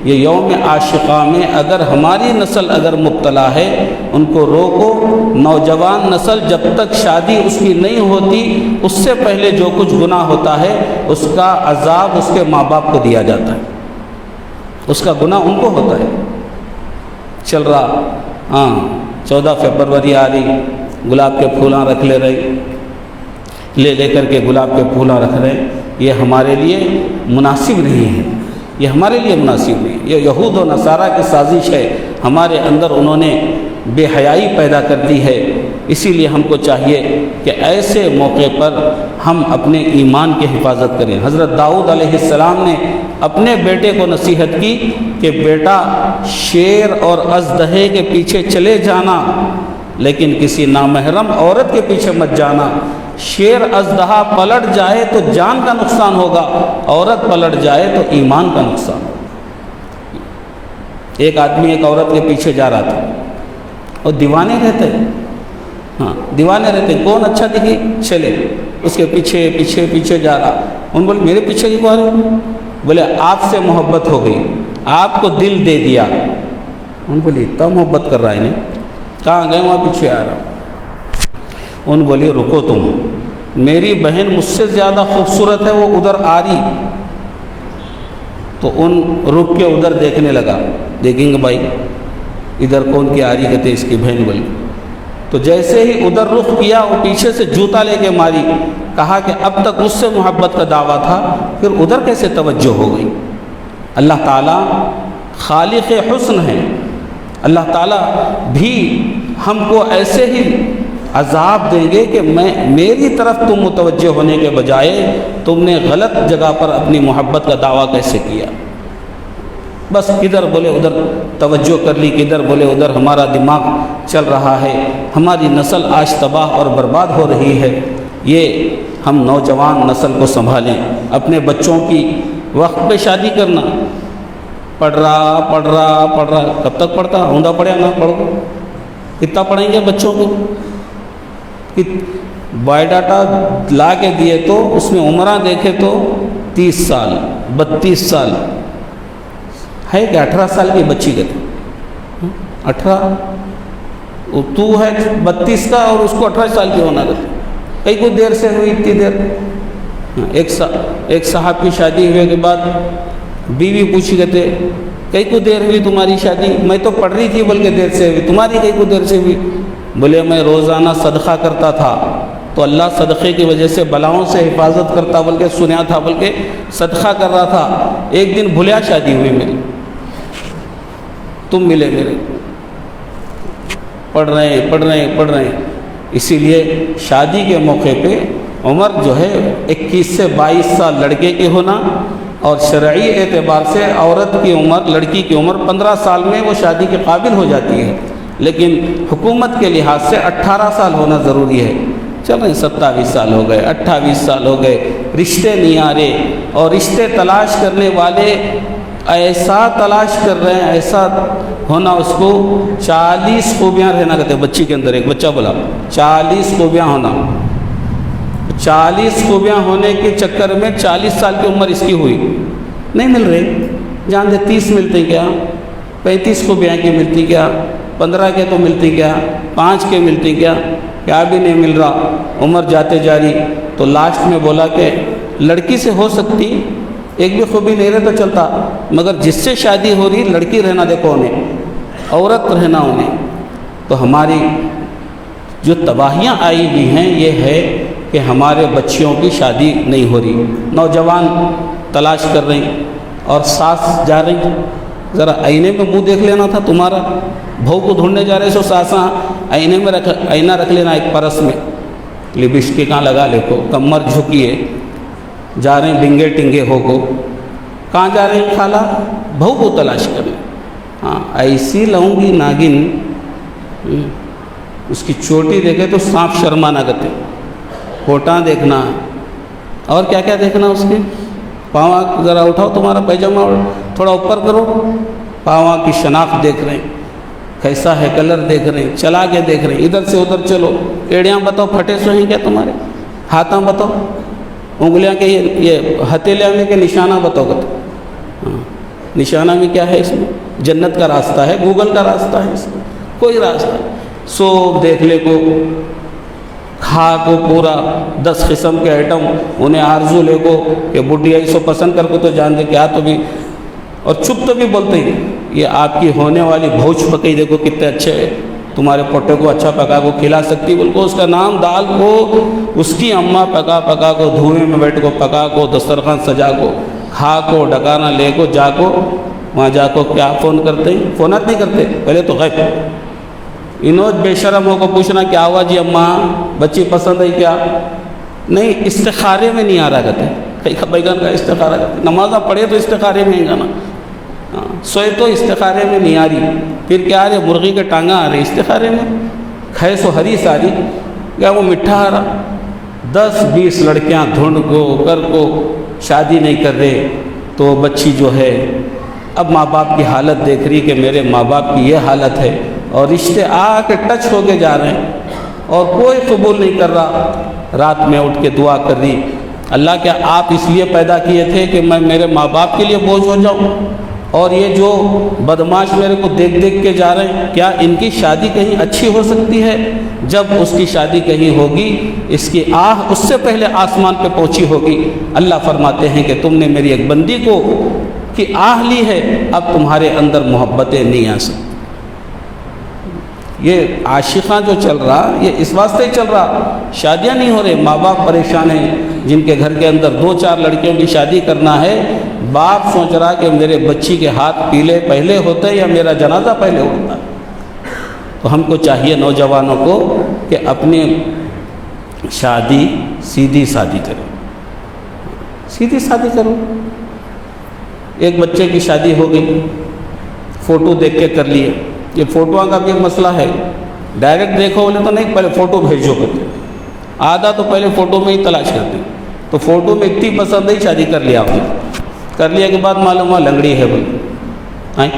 [SPEAKER 1] یہ یوم عاشقاں میں اگر ہماری نسل اگر مبتلا ہے، ان کو روکو. نوجوان نسل جب تک شادی اس کی نہیں ہوتی، اس سے پہلے جو کچھ گناہ ہوتا ہے اس کا عذاب اس کے ماں باپ کو دیا جاتا ہے، اس کا گناہ ان کو ہوتا ہے. چل رہا 14 فروری آ رہی، گلاب کے پھولاں رکھ لے لے کر کے گلاب کے پھولاں رکھ رہے ہیں، یہ ہمارے لیے مناسب نہیں ہے، یہ ہمارے لیے مناسب نہیں ہے. یہ یہود و نصارہ کی سازش ہے، ہمارے اندر انہوں نے بے حیائی پیدا کر دی ہے. اسی لیے ہم کو چاہیے کہ ایسے موقع پر ہم اپنے ایمان کی حفاظت کریں. حضرت داؤد علیہ السلام نے اپنے بیٹے کو نصیحت کی کہ بیٹا شیر اور اژدہے کے پیچھے چلے جانا، لیکن کسی نامحرم عورت کے پیچھے مت جانا۔ شیر اژدہا پلٹ جائے تو جان کا نقصان ہوگا، عورت پلٹ جائے تو ایمان کا نقصان ہوگا۔ ایک آدمی ایک عورت کے پیچھے جا رہا تھا، اور دیوانے رہتے ہیں، دیوانے رہتے ہیں، کون اچھا دکھے چلے، اس کے پیچھے پیچھے پیچھے جا رہا۔ ان بولے میرے پیچھے کیوں آ رہے ہو؟ بولے آپ سے محبت ہو گئی، آپ کو دل دے دیا۔ ان بولے اتنا محبت کر رہا ہے نہیں، کہاں گئے؟ وہاں پیچھے آ رہا۔ ان بولی رکو تم، میری بہن مجھ سے زیادہ خوبصورت ہے، وہ ادھر آ رہی۔ تو ان رک کے ادھر دیکھنے لگا، دیکھیں گے بھائی ادھر کون کی آ رہی، کہتے اس کی بہن بولی۔ تو جیسے ہی ادھر رخ کیا، وہ پیچھے سے جوتا لے کے ماری۔ کہا کہ اب تک مجھ سے محبت کا دعویٰ تھا، پھر ادھر کیسے توجہ ہو گئی؟ اللہ تعالیٰ خالق حسن ہے، اللہ تعالیٰ بھی ہم کو ایسے ہی عذاب دیں گے کہ میری طرف تم متوجہ ہونے کے بجائے تم نے غلط جگہ پر اپنی محبت کا دعویٰ کیسے کیا؟ بس کدھر بولے ادھر توجہ کر لی، کدھر بولے ادھر ہمارا دماغ چل رہا ہے، ہماری نسل آج تباہ اور برباد ہو رہی ہے۔ یہ ہم نوجوان نسل کو سنبھالیں، اپنے بچوں کی وقت پہ شادی کرنا، پڑھ رہا، کب تک پڑھتا؟ اوندا پڑھیا نہ پڑھو، کتنا پڑھیں گے بچوں کو؟ بایو ڈاٹا لا کے دیے تو اس میں عمرہ دیکھے تو 30 سال 32 سال ہے کہ 18 سال کی بچی کہتے 18، تو ہے 32 کا اور اس کو 18 سال کی ہونا کہتے، کئی کو دیر سے ہوئی اتنی دیر۔ ایک صاحب کی شادی ہوئے کے بعد بیوی پوچھی کہتے کئی کو دیر ہوئی تمہاری شادی؟ میں تو پڑھ رہی تھی بلکہ دیر سے ہوئی، تمہاری کئی کو دیر سے ہوئی؟ بولے میں روزانہ صدقہ کرتا تھا تو اللہ صدقے کی وجہ سے بلاؤں سے حفاظت کرتا، بلکہ سنیا تھا، بلکہ صدقہ کر رہا تھا، ایک دن بھولیا شادی ہوئی میری، تم ملے میرے، پڑھ رہے ہیں۔ اسی لیے شادی کے موقع پہ عمر جو ہے 21 سے 22 سال لڑکے کی ہونا، اور شرعی اعتبار سے عورت کی عمر، لڑکی کی عمر 15 سال میں وہ شادی کے قابل ہو جاتی ہے، لیکن حکومت کے لحاظ سے 18 سال ہونا ضروری ہے۔ چل رہے 27 سال ہو گئے، 28 سال ہو گئے، رشتے نہیں آ رہے، اور رشتے تلاش کرنے والے ایسا تلاش کر رہے ہیں، ایسا ہونا، اس کو 40 خوبیاں رہنا کہتے ہیں بچی کے اندر۔ ایک بچہ بولا 40 خوبیاں ہونا، 40 خوبیاں ہونے کے چکر میں 40 سال کی عمر اس کی ہوئی، نہیں مل رہی۔ جان دے 30 ملتی کیا، 35 خوبیاں کی ملتی کیا، 15 کے تو ملتی کیا، 5 کے ملتی کیا بھی نہیں مل رہا، عمر جاتے جاری۔ تو لاسٹ میں بولا کہ لڑکی سے ہو سکتی، ایک بھی خوبی نہیں رہے تو چلتا، مگر جس سے شادی ہو رہی لڑکی رہنا دیکھو انہیں، عورت رہنا انہیں۔ تو ہماری جو تباہیاں آئی ہوئی ہیں یہ ہے کہ ہمارے بچیوں کی شادی نہیں ہو رہی، نوجوان تلاش کر رہی اور ساس جا رہی۔ ذرا آئینے میں منہ دیکھ لینا تھا تمہارا، بہو کو ڈھونڈنے جا رہے سو ساساں آئینے میں آئینہ رکھ لینا ایک پرس میں، لپسٹک کہاں لگا لے کو، کمر جھکیے، جا رہے ہیں ڈنگے ٹنگے ہو کو، کہاں جا رہے ہیں خالہ؟ بہو کو تلاش کریں۔ ہاں ایسی لہوں گی ناگن، اس کی چوٹی دیکھے تو سانپ شرمانا کرتے، ہوٹاں دیکھنا، اور کیا کیا دیکھنا اس کے، پاؤں ذرا اٹھاؤ تمہارا پیجامہ تھوڑا اوپر کرو، پاؤں کی شناخت دیکھ رہے ہیں، کیسا ہے کلر دیکھ رہے ہیں، چلا کے دیکھ رہے ہیں، ادھر سے ادھر چلو، ایڑیاں بتاؤ پھٹے سو ہیں کیا تمہارے، ہاتھاں بتاؤ، انگلیاں کے یہ ہتھیلیاں میں کے نشانہ بتاؤ ہاں نشانہ میں کیا ہے اس میں؟ جنت کا راستہ ہے، گوگل کا راستہ ہے، اس میں کوئی راستہ نہیں۔ سو دیکھ لے کو، کھا کو پورا 10 قسم کے آئٹم، انہیں آرزو لے کو کہ بڈھی ایسو پسند کر کو تو جان دے کیا، تو بھی اور چپ تو بھی بولتے ہی یہ آپ کی ہونے والی بھوج پکئی دیکھو کتنے اچھے ہے، تمہارے پوٹے کو اچھا پکا کو کھلا سکتی، بول کو اس کا نام دال کو اس کی اماں پکا کو دھوئیں میں بیٹھ کو پکا کو دسترخوان سجا کو کھا کو ڈکانا لے کو جا کو وہاں جا کو کیا فون کرتے ہیں، فونات نہیں کرتے پہلے تو غیب، انہوں بے شرم ہو کو پوچھنا کیا ہوا جی اماں بچی پسند ہے کیا، نہیں استخارے میں نہیں آ رہا کہتے، کئی بیگن کا استخارہ کرتے، نمازہ پڑھے تو استخارے میں ہی گانا، سوئے تو استخارے میں نہیں آ رہی، پھر کیا آ رہے مرغی کے ٹانگاں آ رہے استخارے میں، خیس و ہری ساری کیا وہ مٹھا ہرا، 10-20 لڑکیاں ڈھونڈ کو شادی نہیں کر رہے، تو بچی جو ہے اب ماں باپ کی حالت دیکھ رہی کہ میرے ماں باپ کی یہ حالت ہے، اور رشتے آ کے ٹچ ہو کے جا رہے ہیں اور کوئی قبول نہیں کر رہا۔ رات میں اٹھ کے دعا کر رہی، اللہ کیا آپ اس لیے پیدا کیے تھے کہ میں میرے ماں باپ کے لیے بوجھ ہو جاؤں؟ اور یہ جو بدماش میرے کو دیکھ دیکھ کے جا رہے ہیں، کیا ان کی شادی کہیں اچھی ہو سکتی ہے؟ جب اس کی شادی کہیں ہوگی، اس کی آہ اس سے پہلے آسمان پہ پہنچی ہوگی۔ اللہ فرماتے ہیں کہ تم نے میری ایک بندی کو کی آہ لی ہے، اب تمہارے اندر محبتیں نہیں آ سکتی۔ یہ عاشقاں جو چل رہا، یہ اس واسطے ہی چل رہا، شادیاں نہیں ہو رہے، ماں باپ پریشان ہیں، جن کے گھر کے اندر 2-4 لڑکیوں کی شادی کرنا ہے، باپ سوچ رہا کہ میرے بچی کے ہاتھ پیلے پہلے ہوتے یا میرا جنازہ پہلے ہوتا۔ تو ہم کو چاہیے نوجوانوں کو کہ اپنی شادی سیدھی سادی کرو، سیدھی سادی کرو۔ ایک بچے کی شادی ہو گئی، فوٹو دیکھ کے کر لیے، یہ فوٹوؤں کا بھی ایک مسئلہ ہے، ڈائریکٹ دیکھو بولے تو نہیں، پہلے فوٹو بھیجو کرتے، آدھا تو پہلے فوٹو میں ہی تلاش کرتے، تو فوٹو میں اتنی پسند ہے شادی کر لیا آپ نے، کر لیا کے بعد معلوم ہوا لنگڑی ہے بولے،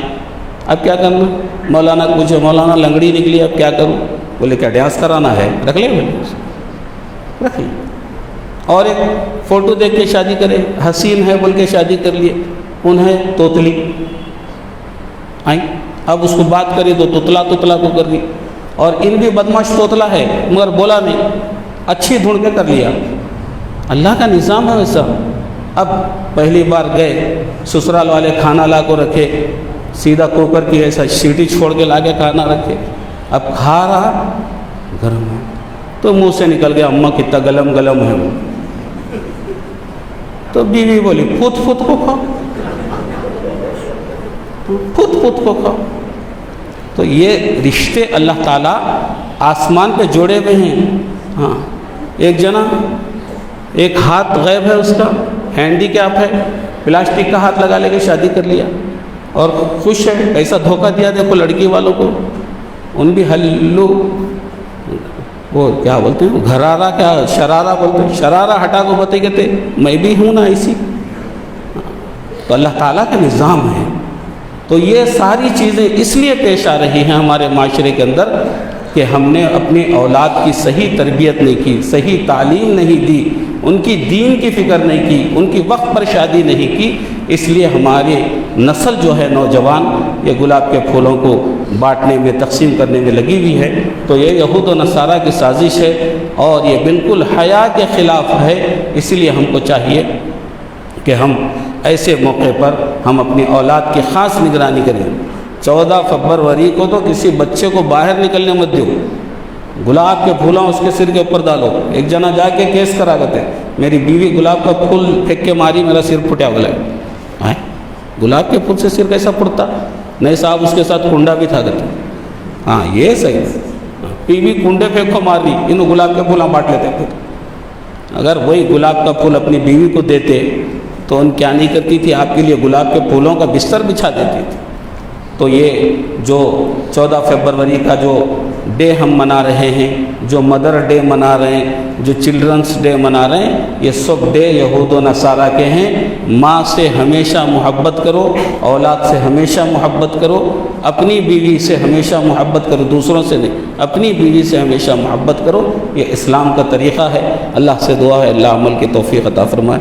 [SPEAKER 1] اب کیا کرنا؟ مولانا پوچھے مولانا لنگڑی نکلی اب کیا کروں؟ بولے کیا ڈانس کرانا ہے؟ رکھ لیں بولے، رکھ لیں۔ اور ایک فوٹو دیکھ کے شادی کرے، حسین ہے بول کے شادی کر لیے، انہیں توتلی اب اس کو بات کری تو توتلا کو کر دی، اور ان بھی بدماش توتلا ہے مگر بولا نہیں، اچھی ڈھونڈ کے کر لیا۔ اللہ کا نظام ہے ویسا۔ اب پہلی بار گئے، سسرال والے کھانا لا کو رکھے، سیدھا کوکر کی ایسا سیٹی چھوڑ کے لا کے کھانا رکھے، اب کھا رہا گرم ہے تو منہ سے نکل گیا اماں کتنا گلم ہے وہ، تو بیوی بولی پھت کو کھاؤ، پھت کو کھاؤ۔ تو یہ رشتے اللہ تعالیٰ آسمان پہ جوڑے ہوئے ہیں۔ ہاں، ایک جنا ایک ہاتھ غائب ہے، اس کا ہینڈی کیپ ہے، پلاسٹک کا ہاتھ لگا لے کے شادی کر لیا اور خوش ہے، ایسا دھوکہ دیا دیکھو لڑکی والوں کو۔ ان بھی ہلو وہ کیا بولتے ہیں گھرارا، کیا شرارہ بولتے ہیں، شرارہ ہٹا کو بتے کہتے میں بھی ہوں نا ایسی۔ تو اللہ تعالیٰ کا نظام ہے۔ تو یہ ساری چیزیں اس لیے پیش آ رہی ہیں ہمارے معاشرے کے اندر کہ ہم نے اپنی اولاد کی صحیح تربیت نہیں کی، صحیح تعلیم نہیں دی، ان کی دین کی فکر نہیں کی، ان کی وقت پر شادی نہیں کی، اس لیے ہماری نسل جو ہے نوجوان یہ گلاب کے پھولوں کو بانٹنے میں تقسیم کرنے میں لگی ہوئی ہے۔ تو یہ یہود و نصارہ کی سازش ہے اور یہ بالکل حیا کے خلاف ہے۔ اس لیے ہم کو چاہیے کہ ہم ایسے موقع پر ہم اپنی اولاد کی خاص نگرانی کریں۔ 14 فروری کو تو کسی بچے کو باہر نکلنے مت دو، گلاب کے پھولوں اس کے سر کے اوپر ڈالو۔ ایک جنا جا کے کیس کرا کرتے میری بیوی گلاب کا پھول پھینک کے ماری، میرا سر پھٹیا گلا ہے۔ گلاب کے پھول سے سر کیسا پھٹتا؟ نہیں صاحب اس کے ساتھ کنڈا بھی تھا کرتے۔ ہاں یہ صحیح ہے، بیوی کنڈے پھینکو مار رہی، انہوں گلاب کے پھول بانٹ لیتے تھے۔ اگر وہی گلاب کا پھول اپنی بیوی کو دیتے تو ان کیا نہیں کرتی تھی، آپ کے لیے گلاب کے پھولوں کا بستر بچھا دیتی تھی۔ تو یہ جو 14 فروری کا جو ڈے ہم منا رہے ہیں، جو مدر ڈے منا رہے ہیں، جو چلڈرنس ڈے منا رہے ہیں، یہ سب ڈے یہود و نصارہ کے ہیں۔ ماں سے ہمیشہ محبت کرو، اولاد سے ہمیشہ محبت کرو، اپنی بیوی سے ہمیشہ محبت کرو، دوسروں سے نہیں، اپنی بیوی سے ہمیشہ محبت کرو۔ یہ اسلام کا طریقہ ہے۔ اللہ سے دعا ہے اللہ عمل کی توفیق عطا فرمائے۔